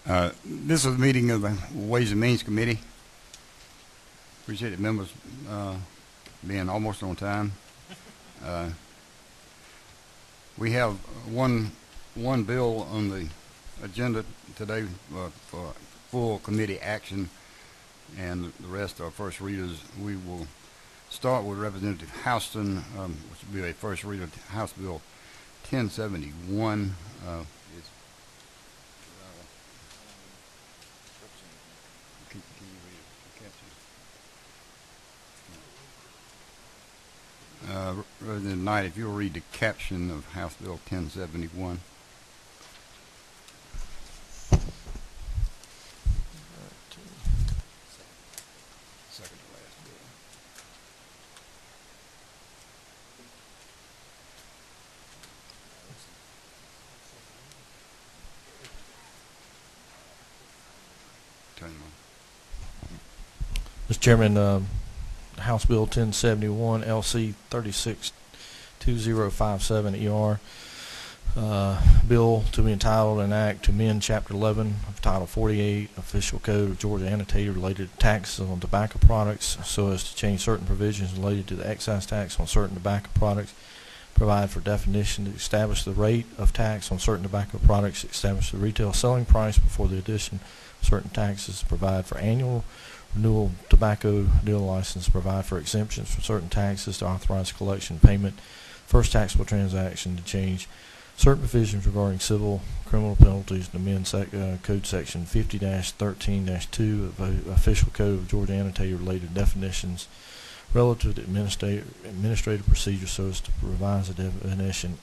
This is a meeting of the Ways and Means Committee. Appreciate the members being almost on time. We have one bill on the agenda today for full committee action, and the rest are first readers. We will start with Representative Houston, which will be a first reader, House Bill 1071. Can you read the caption? Representative Knight, if you'll read the caption of House Bill 1071. Second to last bill. Turn them on. Mr. Chairman, House Bill 1071, LC 362057 ER, bill to be entitled an act to amend Chapter 11 of Title 48 Official Code of Georgia Annotated related to taxes on tobacco products so as to change certain provisions related to the excise tax on certain tobacco products, provide for definition to establish the rate of tax on certain tobacco products, establish the retail selling price before the addition of certain taxes, provide for annual renewal tobacco dealer license, provide for exemptions from certain taxes to authorize collection payment, first taxable transaction to change certain provisions regarding civil criminal penalties to amend Code Section 50-13-2 of Official Code of Georgia Annotated related definitions relative to administrative procedures so as to revise the definition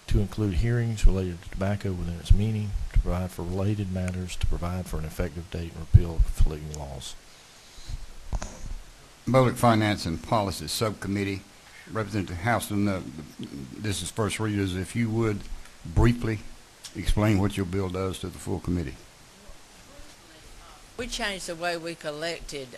to include hearings related to tobacco within its meaning, to provide for related matters, to provide for an effective date and repeal of conflicting laws. Public Finance and Policy Subcommittee, Representative Houston, this is first readers. If you would briefly explain what your bill does to the full committee. We changed the way we collected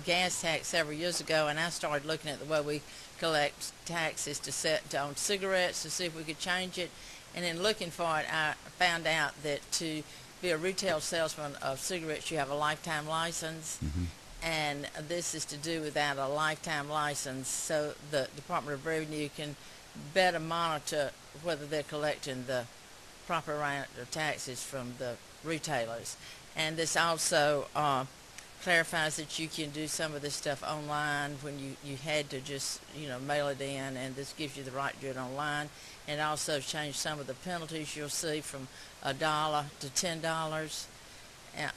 gas tax several years ago, and I started looking at the way we collect taxes to set on cigarettes to see if we could change it. And in looking for it, I found out that to be a retail salesman of cigarettes, you have a lifetime license. Mm-hmm. And this is to do without a lifetime license, so the Department of Revenue can better monitor whether they're collecting the proper amount of taxes from the retailers. And this also clarifies that you can do some of this stuff online when you had to just mail it in, and this gives you the right to do it online. And also changed some of the penalties you'll see from $1 to $10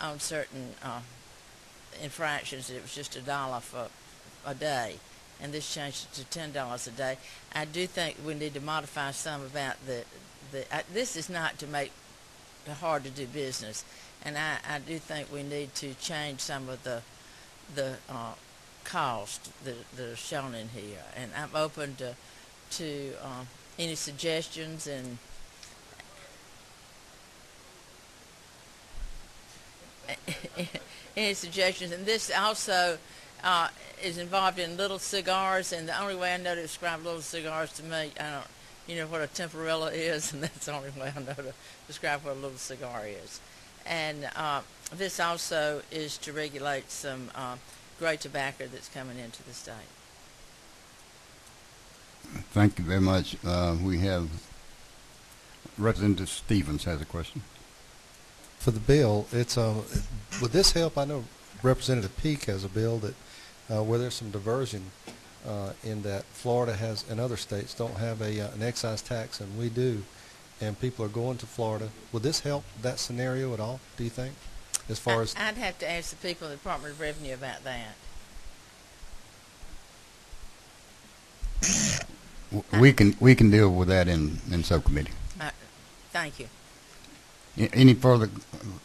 on certain infractions. It was just $1 for a day, and this changed it to $10 a day. I do think we need to modify some about this is not to make it hard to do business, and I do think we need to change some of the costs that are shown in here, and I'm open to any suggestions and any suggestions. And this also is involved in little cigars, and the only way I know to describe little cigars to me, I don't what a temporilla is, and that's the only way I know to describe what a little cigar is. And this also is to regulate some gray tobacco that's coming into the state. Thank you very much. We have Representative Stevens has a question. For the bill, it's would this help? I know Representative Peake has a bill that where there's some diversion in that Florida has and other states don't have an excise tax, and we do, and people are going to Florida. Would this help that scenario at all, do you think, as far as? I'd have to ask the people in the Department of Revenue about that. We can deal with that in subcommittee. Thank you. Any further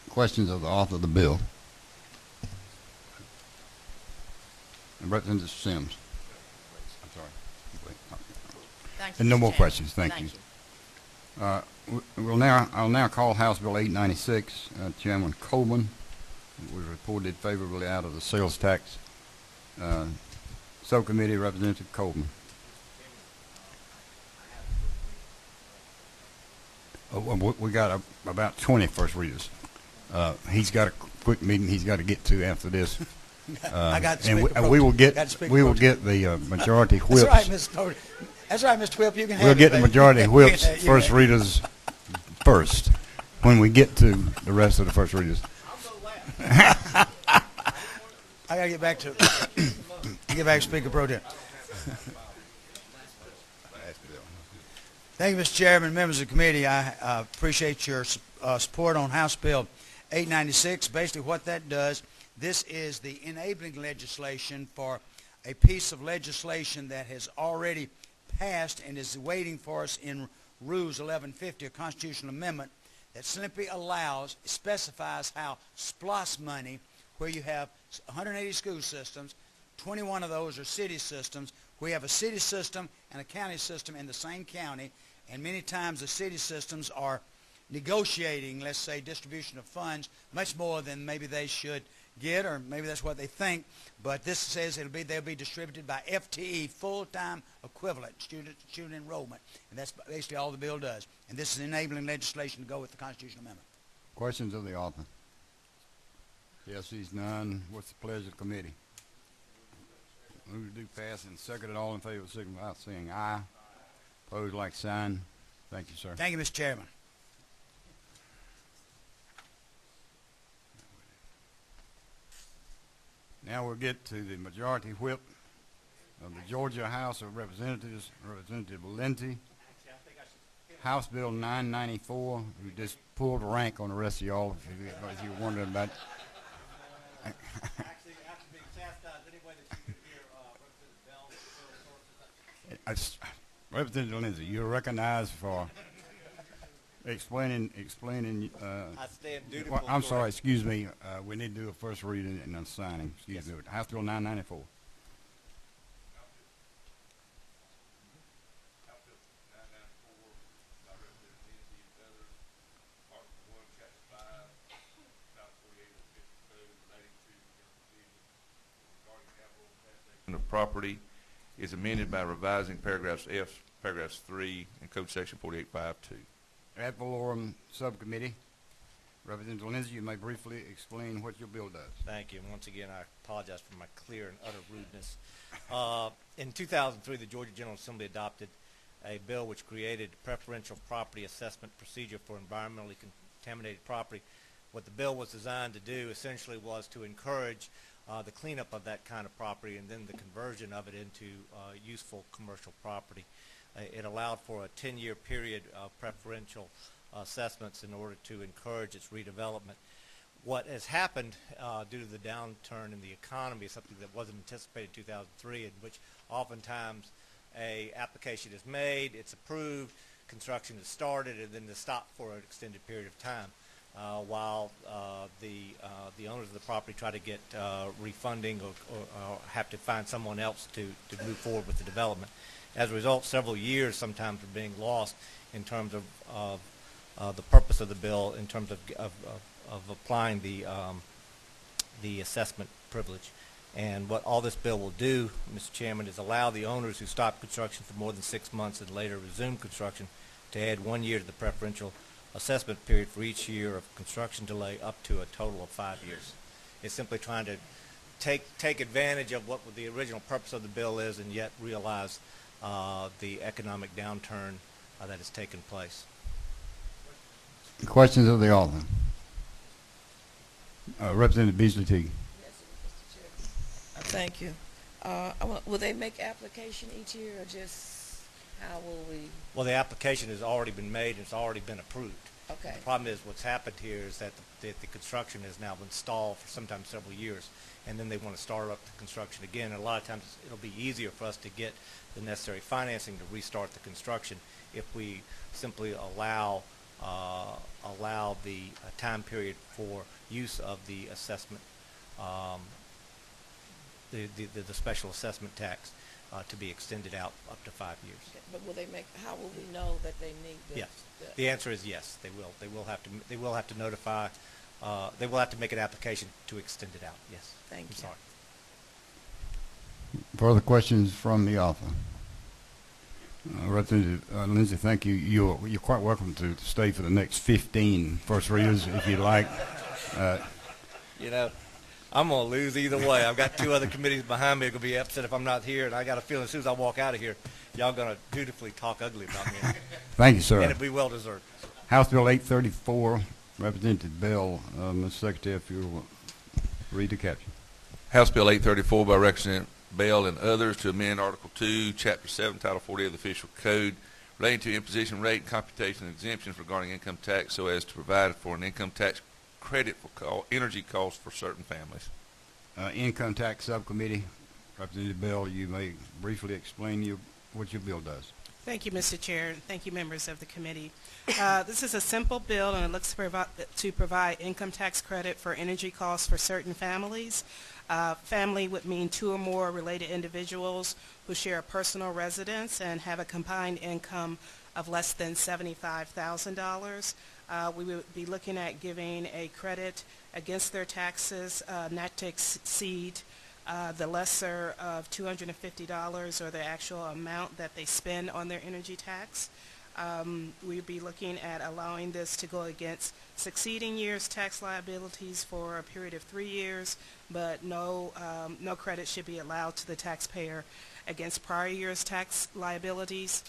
questions of the author of the bill? Representative Sims. I'm sorry. Thank you. And no more Chairman. questions. Thank you. I'll now call House Bill 896. Chairman Coleman was reported favorably out of the sales tax subcommittee. Representative Coleman. We got about 20 first readers. He's got a quick meeting he's got to get to after this. I got to And speak we will get Got to speak we will approach. get the majority whips. That's right, Mr. Cody. That's right, Mr. Whip. You can have We'll it, get the baby. majority whips, You can- first readers first, when we get to the rest of the first readers. I got to get back to Speaker Pro Tem. Thank you, Mr. Chairman, members of the committee. I appreciate your support on House Bill 896. Basically what that does, this is the enabling legislation for a piece of legislation that has already passed and is waiting for us in Rules 1150, a constitutional amendment that simply specifies how SPLOST money, where you have 180 school systems, 21 of those are city systems. We have a city system and a county system in the same county, and many times the city systems are negotiating, let's say, distribution of funds much more than maybe they should get, or maybe that's what they think. But this says they'll be distributed by FTE, full-time equivalent, student enrollment, and that's basically all the bill does. And this is enabling legislation to go with the constitutional amendment. Questions of the author? Yes, sees none. What's the pleasure of the committee? Move to do pass and second it. All in favor, signify by saying aye. Opposed, like sign. Thank you, sir. Thank you, Mr. Chairman. Now we'll get to the majority whip of the Georgia House of Representatives, Representative Valenti. House Bill 994, who just pulled rank on the rest of y'all, if you're wondering about. Representative Lindsay, you're recognized for explaining. I stand dutiful. Well, I'm sorry, excuse me. We need to do a first reading and a signing. Excuse me. House Bill 994. Of property is amended by revising paragraphs 3, and Code Section 4852. Ad valorem subcommittee. Representative Lindsay, you may briefly explain what your bill does. Thank you. And once again, I apologize for my clear and utter rudeness. In 2003, the Georgia General Assembly adopted a bill which created preferential property assessment procedure for environmentally contaminated property. What the bill was designed to do essentially was to encourage the cleanup of that kind of property and then the conversion of it into useful commercial property. It allowed for a 10-year period of preferential assessments in order to encourage its redevelopment. What has happened due to the downturn in the economy is something that wasn't anticipated in 2003, in which oftentimes a application is made, it's approved, construction is started, and then it's stopped for an extended period of time. While the owners of the property try to get refunding or have to find someone else to move forward with the development. As a result, several years sometimes are being lost in terms of the purpose of the bill, in terms of applying the assessment privilege. And what all this bill will do, Mr. Chairman, is allow the owners who stop construction for more than 6 months and later resume construction to add 1 year to the preferential assessment period for each year of construction delay up to a total of 5 years. It's simply trying to take advantage of what the original purpose of the bill is and yet realize the economic downturn that has taken place. Questions of the author? Representative Beasley Teague. Yes, Mr. Chairman. Thank you. Will they make application each year, or just how will we? Well, the application has already been made and it's already been approved. Okay. The problem is what's happened here is that the construction has now been stalled for sometimes several years, and then they want to start up the construction again. And a lot of times it'll be easier for us to get the necessary financing to restart the construction if we simply allow the time period for use of the assessment, the special assessment tax to be extended out up to 5 years. Okay, but will they make? How will we know that they need? Yes. The answer is yes. They will. They will have to notify. They will have to make an application to extend it out. Yes. Thank you. I'm sorry. Further questions from the author? Representative Lindsay, thank you. You're quite welcome to stay for the next 15 first readers if you'd like. You know, I'm going to lose either way. I've got two other committees behind me who are going to be upset if I'm not here, and I got a feeling as soon as I walk out of here, y'all going to dutifully talk ugly about me. Thank you, sir. And it'll be well deserved. House Bill 834, Representative Bell. Mr. Secretary, if you'll read the caption. House Bill 834 by Representative Bell and others to amend Article 2, Chapter 7, Title 48 of the Official Code relating to imposition rate, computation, and exemptions regarding income tax so as to provide for an income tax credit for energy costs for certain families. Income Tax Subcommittee, Representative Bell, you may briefly explain what your bill does. Thank you, Mr. Chair. Thank you, members of the committee. This is a simple bill, and it looks to provide income tax credit for energy costs for certain families. Family would mean two or more related individuals who share a personal residence and have a combined income of less than $75,000. We would be looking at giving a credit against their taxes not to exceed the lesser of $250 or the actual amount that they spend on their energy tax. We'd be looking at allowing this to go against succeeding years' tax liabilities for a period of 3 years, but no credit should be allowed to the taxpayer against prior years' tax liabilities.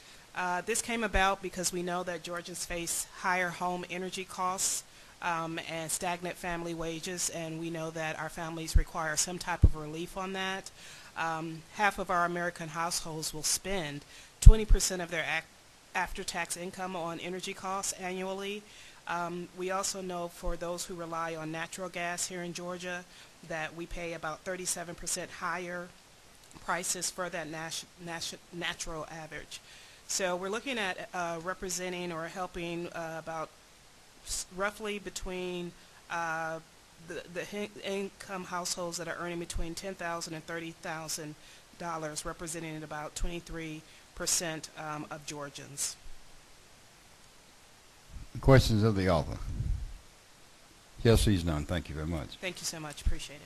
This came about because we know that Georgians face higher home energy costs and stagnant family wages, and we know that our families require some type of relief on that. Half of our American households will spend 20% of their after-tax income on energy costs annually. We also know for those who rely on natural gas here in Georgia that we pay about 37% higher prices for that natural average. So we're looking at representing or helping about roughly between the income households that are earning between $10,000 and $30,000, representing about 23% of Georgians. Questions of the author? Yes, he's none. Thank you very much. Thank you so much. Appreciate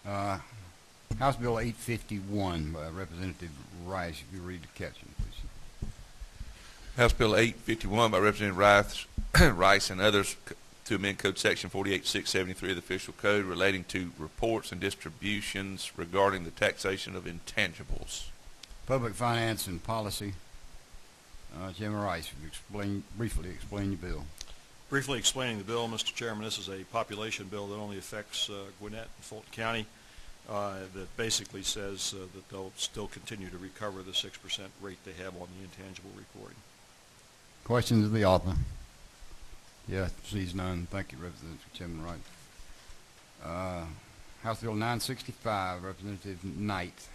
it. House Bill 851 by Representative Rice. If you read the caption, please. House Bill 851 by Representative Rice and others to amend Code Section 48673 of the Official Code relating to reports and distributions regarding the taxation of intangibles. Public Finance and Policy. Chairman Rice, if you briefly explain your bill. Briefly explaining the bill, Mr. Chairman, this is a population bill that only affects Gwinnett and Fulton County. That basically says that they'll still continue to recover the 6% rate they have on the intangible reporting. Questions of the author? Yes, sees none. Thank you, Representative Chairman Wright. House Bill 965, Representative Knight.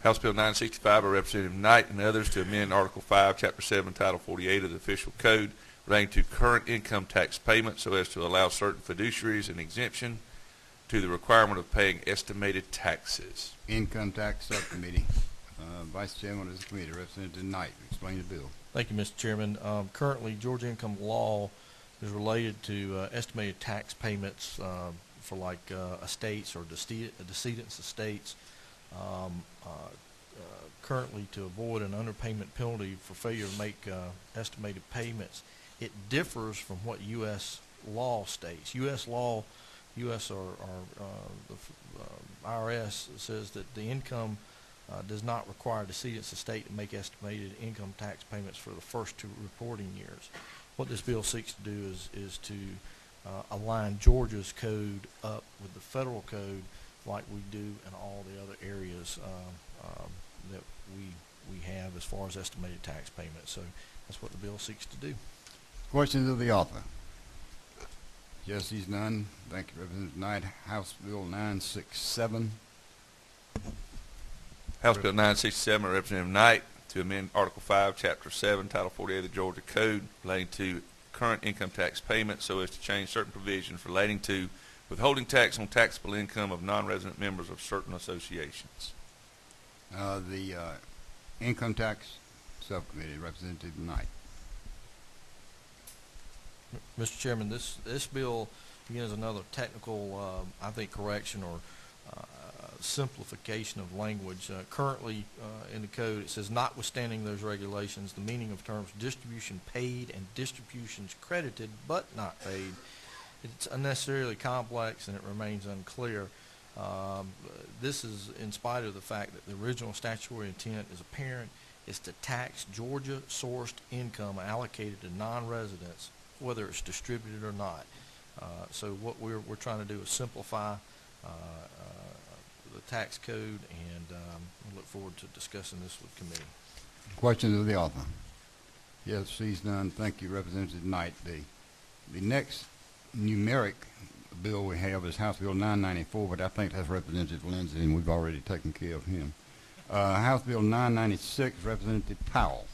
House Bill 965 by Representative Knight and others to amend Article 5, Chapter 7, Title 48 of the Official Code relating to current income tax payments so as to allow certain fiduciaries an exemption to the requirement of paying estimated taxes. Income Tax Subcommittee. Vice Chairman of the committee, Representative Knight, explain the bill. Thank you, Mr. Chairman. Currently, Georgia income law is related to estimated tax payments for like estates or decedents' estates. Currently, to avoid an underpayment penalty for failure to make estimated payments, it differs from what U.S. law states. U.S. law, U.S. or the IRS says that the income does not require decedent's estate to make estimated income tax payments for the first 2 reporting years. What this bill seeks to do is to align Georgia's code up with the federal code like we do in all the other areas that we have as far as estimated tax payments. So that's what the bill seeks to do. Questions of the author? Yes, he's none. Thank you, Representative Knight. House Bill 967. House Bill 967 by Representative Knight to amend Article 5, Chapter 7, Title 48 of the Georgia Code relating to current income tax payments so as to change certain provisions relating to withholding tax on taxable income of non-resident members of certain associations. The Income Tax Subcommittee, Representative Knight. Mr. Chairman, this bill, again, is another technical, I think, correction or simplification of language. Currently, in the code, it says, notwithstanding those regulations, the meaning of terms distribution paid and distributions credited but not paid. It's unnecessarily complex and it remains unclear. This is in spite of the fact that the original statutory intent is apparent, is to tax Georgia-sourced income allocated to non-residents, whether it's distributed or not. So what we're trying to do is simplify the tax code, and we look forward to discussing this with committee. Questions of the author? Yes, sees none. Thank you, Representative Knight. The next numeric bill we have is House Bill 994, but I think that's Representative Lindsay, and we've already taken care of him. House Bill 996, Representative Powell.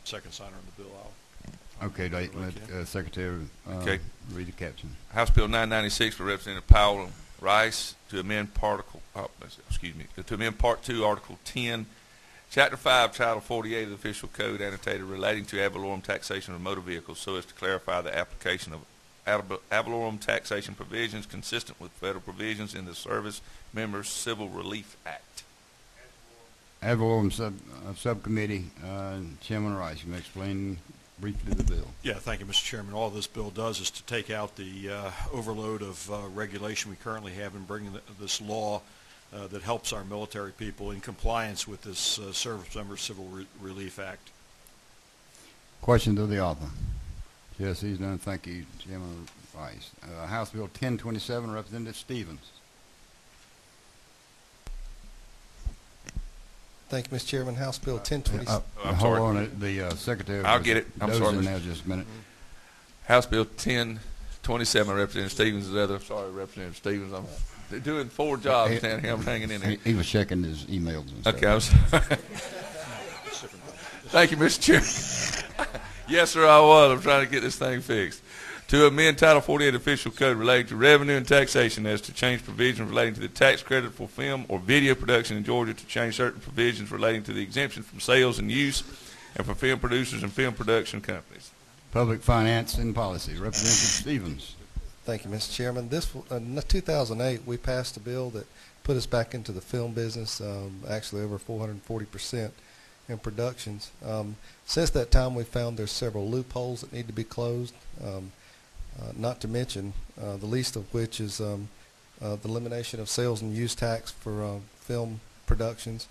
Second signer on the bill. Okay, let Secretary read the caption. House Bill 996 for Representative Powell and Rice to amend to amend Part 2, Article 10, Chapter 5, Title 48 of the Official Code annotated relating to ad valorem taxation of motor vehicles, so as to clarify the application of ad valorem taxation provisions consistent with federal provisions in the Service Members Civil Relief Act. Ad valorem subcommittee, Chairman Rice, you may explain briefly the bill. Yeah, thank you, Mr. Chairman. All this bill does is to take out the overload of regulation we currently have in bringing this law that helps our military people in compliance with this Service Members Civil Relief Act. Questions of the author? Yes, he's done. Thank you, Chairman Rice. House Bill 1027, Representative Stevens. Thank you, Mr. Chairman. House Bill 1027. I'm hold sorry. on, the Secretary. I'll get it. I'm sorry, now just a minute. House Bill 1027, Representative Stevens is the other. Sorry, Representative Stevens. I'm doing 4 jobs down here. I'm hanging in here. He was checking his emails and stuff. Okay, I was. Thank you, Mr. Chairman. Yes, sir, I was. I'm trying to get this thing fixed. To amend Title 48 Official Code relating to revenue and taxation as to change provisions relating to the tax credit for film or video production in Georgia, to change certain provisions relating to the exemption from sales and use, and for film producers and film production companies. Public Finance and Policy, Representative Stevens. Thank you, Mr. Chairman. In 2008, we passed a bill that put us back into the film business, actually over 440% in productions. Since that time, we found there's several loopholes that need to be closed, not to mention the least of which is the elimination of sales and use tax for film productions.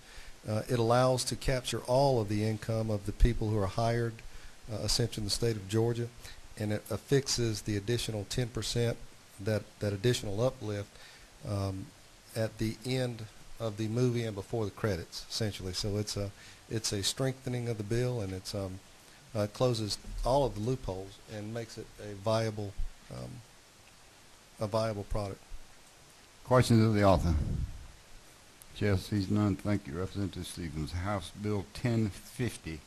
It allows to capture all of the income of the people who are hired, essentially in the state of Georgia, and it affixes the additional 10%, that additional uplift at the end of the movie and before the credits, essentially. So it's a strengthening of the bill, and it's closes all of the loopholes and makes it a viable product. Questions of the author? Yes, he's none. Thank you, Representative Stevens. House Bill 1050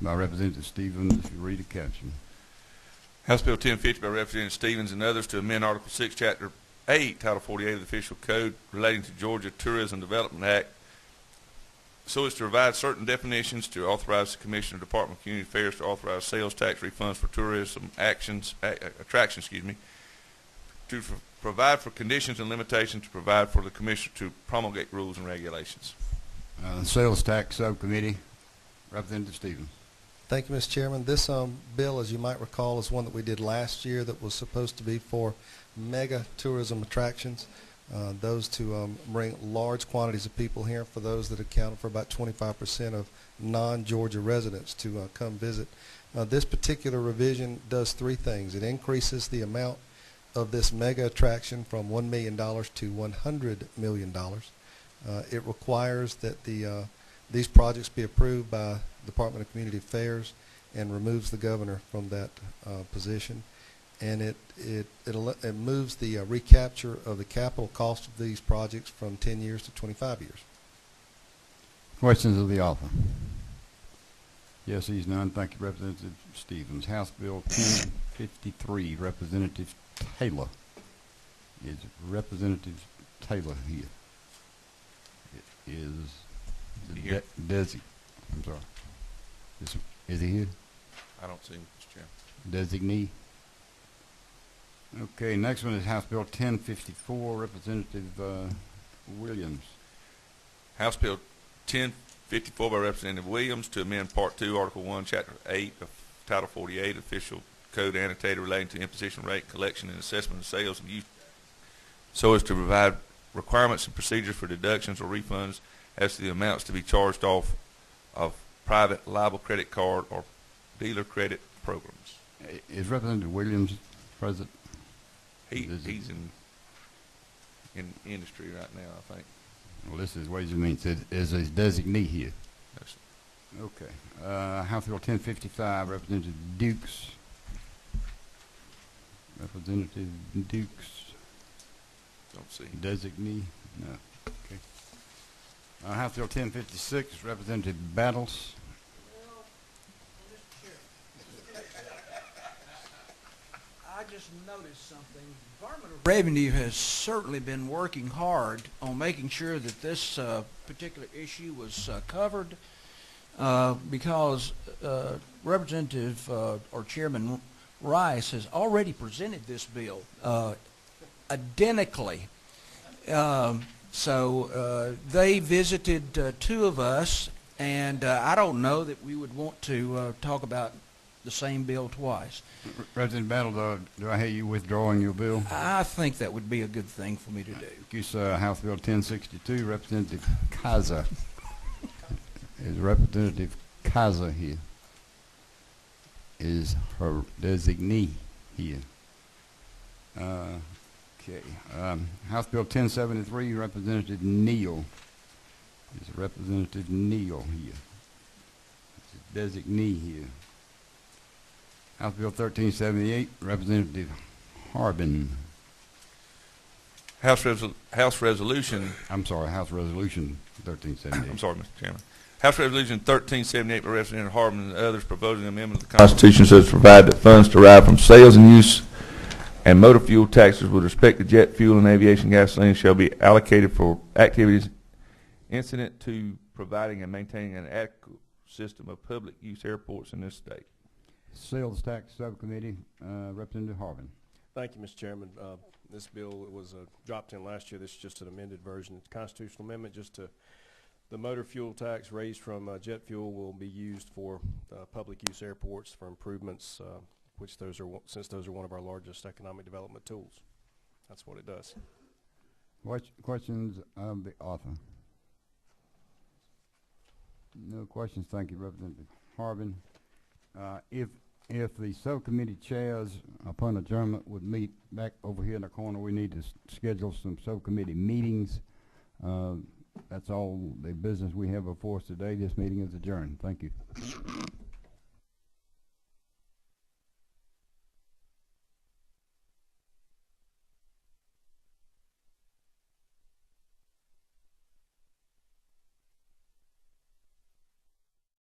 by Representative Stevens. If you read the caption. House Bill 1050 by Representative Stevens and others to amend Article 6, Chapter 8, Title 48 of the Official Code relating to Georgia Tourism Development Act, so as to provide certain definitions, to authorize the Commissioner of Department of Community Affairs to authorize sales tax refunds for tourism attractions, to provide for conditions and limitations, to provide for the Commissioner to promulgate rules and regulations. Sales Tax Subcommittee, Representative Stevens. Thank you, Mr. Chairman. This bill, as you might recall, is one that we did last year that was supposed to be for mega tourism attractions, those to bring large quantities of people here, for those that account for about 25% of non-Georgia residents to come visit. This particular revision does 3 things. It increases the amount of this mega attraction from $1 million to $100 million. It requires that these projects be approved by Department of Community Affairs and removes the governor from that position. And it moves the recapture of the capital cost of these projects from 10 years to 25 years. Questions of the author? Yes, he's none. Thank you, Representative Stevens. House Bill 1053, Representative Taylor. Is Representative Taylor here? It is Here. Desi. I'm sorry. Is he here? I don't see him, Mr. Chairman. Designee? Okay, next one is House Bill 1054, Representative Williams. House Bill 1054 by Representative Williams to amend Part 2, Article 1, Chapter 8 of Title 48, Official Code Annotated relating to imposition rate, collection, and assessment of sales and use, so as to provide requirements and procedures for deductions or refunds as to the amounts to be charged off of private liable credit card or dealer credit programs. Is Representative Williams present? He's in industry right now, I think. Well, this is Ways and Means. Is his designee here? No, sir. Okay. House Bill 1055, Representative Dukes. Representative Dukes, Don't see him. designee? No. Okay. House Bill 1056, Representative Battles. I just noticed something. The Department of Revenue has certainly been working hard on making sure that this particular issue was covered because Representative or Chairman Rice has already presented this bill identically. So they visited two of us, and I don't know that we would want to talk about the same bill twice. Representative Battle, do I hear you withdrawing your bill? I think that would be a good thing for me to do. Excuse House Bill 1062, Representative Kaiser. Is Representative Kaiser here? Is her designee here? Okay. House Bill 1073, Representative Neal. Is Representative Neal here? Is his designee here? House Bill 1378, Representative Harbin. House Resolution. I'm sorry, House Resolution 1378. I'm sorry, Mr. Chairman. House Resolution 1378 by Representative Harbin and others proposing an amendment of the Constitution so as to provide that funds derived from sales and use and motor fuel taxes with respect to jet fuel and aviation gasoline shall be allocated for activities incident to providing and maintaining an adequate system of public use airports in this state. Sales Tax Subcommittee, Representative Harbin. Thank you, Mr. Chairman. This bill was dropped in last year. This is just an amended version. It's a constitutional amendment just to the motor fuel tax raised from jet fuel will be used for public use airports for improvements, which since those are one of our largest economic development tools. That's what it does. Questions of the author? No questions. Thank you, Representative Harbin. If the subcommittee chairs upon adjournment would meet back over here in the corner, we need to schedule some subcommittee meetings. That's all the business we have before us today. This meeting is adjourned. Thank you.